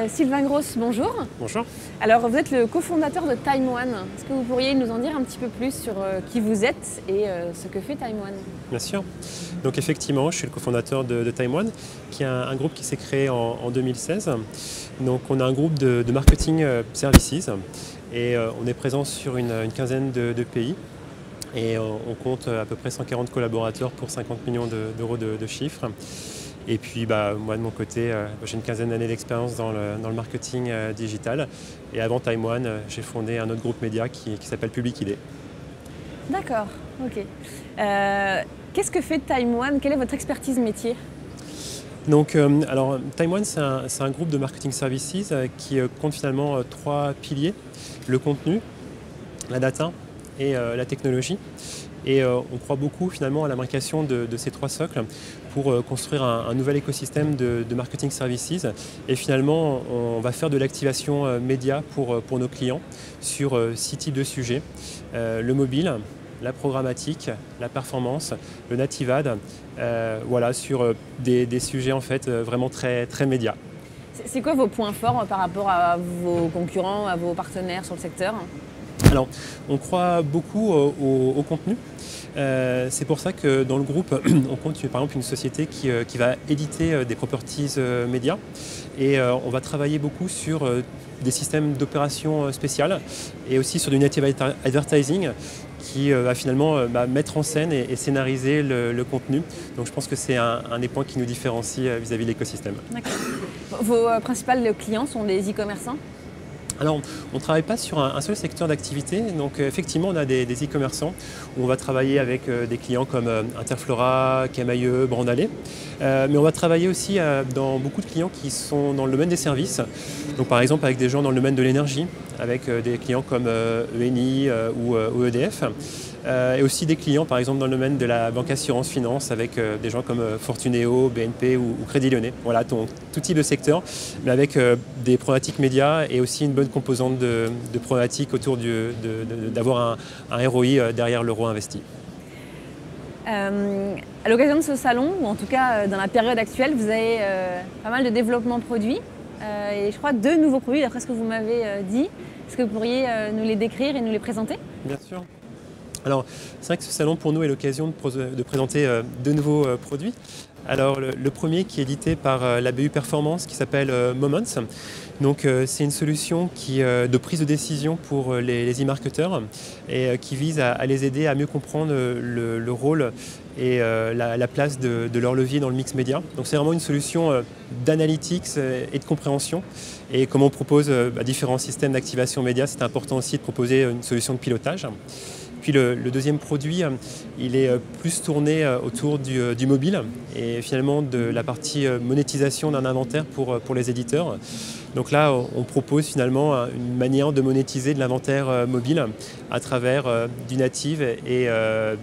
Sylvain Gross, bonjour. Bonjour. Alors, vous êtes le cofondateur de TimeOne. Est-ce que vous pourriez nous en dire un petit peu plus sur qui vous êtes et ce que fait TimeOne? Bien sûr. Donc effectivement, je suis le cofondateur de TimeOne, qui est un groupe qui s'est créé en 2016. Donc on a un groupe de marketing services et on est présent sur une quinzaine de pays. Et on compte à peu près 140 collaborateurs pour 50 millions d'euros de chiffre. Et puis moi de mon côté, j'ai une quinzaine d'années d'expérience dans le marketing digital. Et avant TimeOne, j'ai fondé un autre groupe média qui s'appelle Public ID. D'accord, ok. Qu'est-ce que fait TimeOne? Quelle est votre expertise métier? Donc, alors, TimeOne, c'est un groupe de marketing services qui compte finalement trois piliers: le contenu, la data et la technologie. Et on croit beaucoup finalement à l'imbrication de ces trois socles pour construire un nouvel écosystème de marketing services. Et finalement, on va faire de l'activation média pour nos clients sur 6 types de sujets: le mobile, la programmatique, la performance, le native ad, voilà, sur des sujets en fait vraiment très, très médias. C'est quoi vos points forts par rapport à vos concurrents, à vos partenaires sur le secteur? Alors, on croit beaucoup au contenu. C'est pour ça que dans le groupe, on compte par exemple une société qui va éditer des properties médias. Et on va travailler beaucoup sur des systèmes d'opération spéciales et aussi sur du native advertising qui va finalement mettre en scène et scénariser le contenu. Donc je pense que c'est un des points qui nous différencie vis-à-vis de l'écosystème. D'accord. Vos principaux clients sont des e-commerçants? Alors, on ne travaille pas sur un seul secteur d'activité, donc effectivement on a des e-commerçants où on va travailler avec des clients comme Interflora, Camaïeu, Brandalais, mais on va travailler aussi dans beaucoup de clients qui sont dans le domaine des services, donc par exemple avec des gens dans le domaine de l'énergie, avec des clients comme ENI ou EDF, et aussi des clients par exemple dans le domaine de la banque assurance finance avec des gens comme Fortuneo, BNP ou Crédit Lyonnais. Voilà, tout type de secteur, mais avec des problématiques médias et aussi une bonne composante de problématiques autour d'avoir un ROI derrière l'euro investi. À l'occasion de ce salon, ou en tout cas dans la période actuelle, vous avez pas mal de développement produits et je crois 2 nouveaux produits d'après ce que vous m'avez dit. Est-ce que vous pourriez nous les décrire et nous les présenter? Bien sûr. Alors, c'est vrai que ce salon pour nous est l'occasion de présenter 2 nouveaux produits. Alors, le premier qui est édité par la BU Performance qui s'appelle Moments. Donc, c'est une solution de prise de décision pour les e-marketeurs et qui vise à les aider à mieux comprendre le rôle et la place de leur levier dans le mix média. Donc, c'est vraiment une solution d'analytics et de compréhension. Et comme on propose différents systèmes d'activation média, c'est important aussi de proposer une solution de pilotage. Puis le deuxième produit, il est plus tourné autour du mobile et finalement de la partie monétisation d'un inventaire pour les éditeurs. Donc là, on propose finalement une manière de monétiser de l'inventaire mobile à travers du native et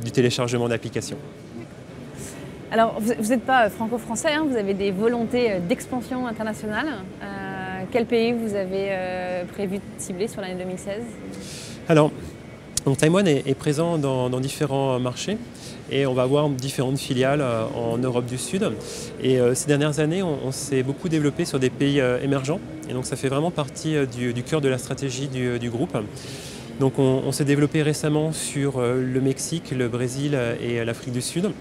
du téléchargement d'applications. Alors, vous n'êtes pas franco-français, hein, vous avez des volontés d'expansion internationale. Quel pays vous avez prévu de cibler sur l'année 2016? Alors, donc TimeOne est présent dans différents marchés et on va avoir différentes filiales en Europe du Sud. Et ces dernières années, on s'est beaucoup développé sur des pays émergents et donc ça fait vraiment partie du cœur de la stratégie du groupe. Donc on s'est développé récemment sur le Mexique, le Brésil et l'Afrique du Sud.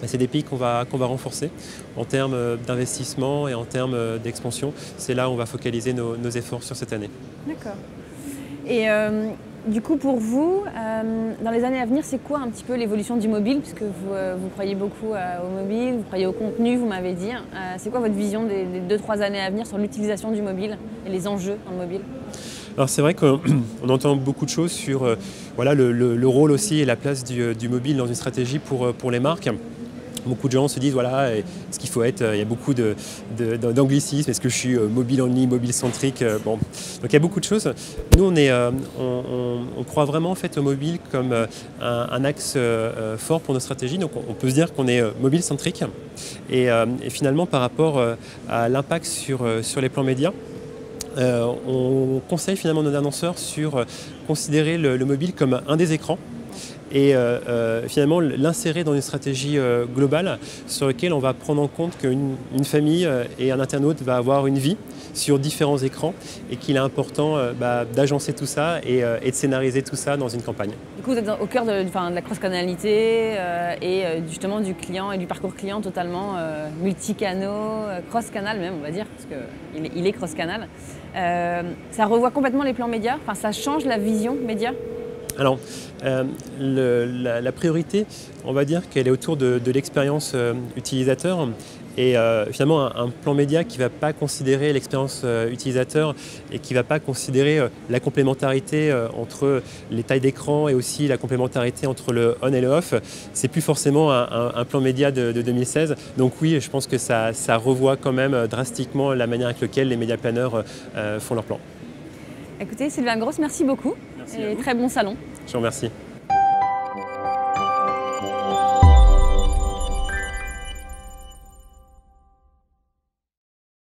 C'est des pays qu'on va renforcer en termes d'investissement et en termes d'expansion. C'est là où on va focaliser nos efforts sur cette année. D'accord. Et du coup, pour vous, dans les années à venir, c'est quoi un petit peu l'évolution du mobile? Puisque vous croyez beaucoup au mobile, vous croyez au contenu, vous m'avez dit. C'est quoi votre vision des 2-3 années à venir sur l'utilisation du mobile et les enjeux dans le mobile? Alors c'est vrai qu'on entend beaucoup de choses sur voilà, le rôle aussi et la place du mobile dans une stratégie pour les marques. Beaucoup de gens se disent, voilà, ce qu'il faut être, il y a beaucoup d'anglicisme, est-ce que je suis mobile only, mobile centrique, bon. Donc il y a beaucoup de choses. Nous, on croit vraiment en fait, au mobile comme un axe fort pour nos stratégies, donc on peut se dire qu'on est mobile centrique. Et finalement, par rapport à l'impact sur les plans médias, on conseille finalement nos annonceurs sur considérer le mobile comme un des écrans et finalement l'insérer dans une stratégie globale sur laquelle on va prendre en compte qu'une famille et un internaute va avoir une vie sur différents écrans et qu'il est important d'agencer tout ça et de scénariser tout ça dans une campagne. Du coup, vous êtes au cœur de la cross-canalité et justement du client et du parcours client totalement multicanaux, cross-canal même, on va dire, parce qu'il est cross-canal. Ça revoit complètement les plans médias, enfin, ça change la vision média. Alors, la priorité, on va dire qu'elle est autour de l'expérience utilisateur. Et finalement, un plan média qui ne va pas considérer l'expérience utilisateur et qui ne va pas considérer la complémentarité entre les tailles d'écran et aussi la complémentarité entre le on et le off, c'est plus forcément un plan média de 2016. Donc oui, je pense que ça revoit quand même drastiquement la manière avec laquelle les média planners font leur plan. Écoutez, Sylvain Gross, merci beaucoup. Merci et très bon salon. Je vous remercie.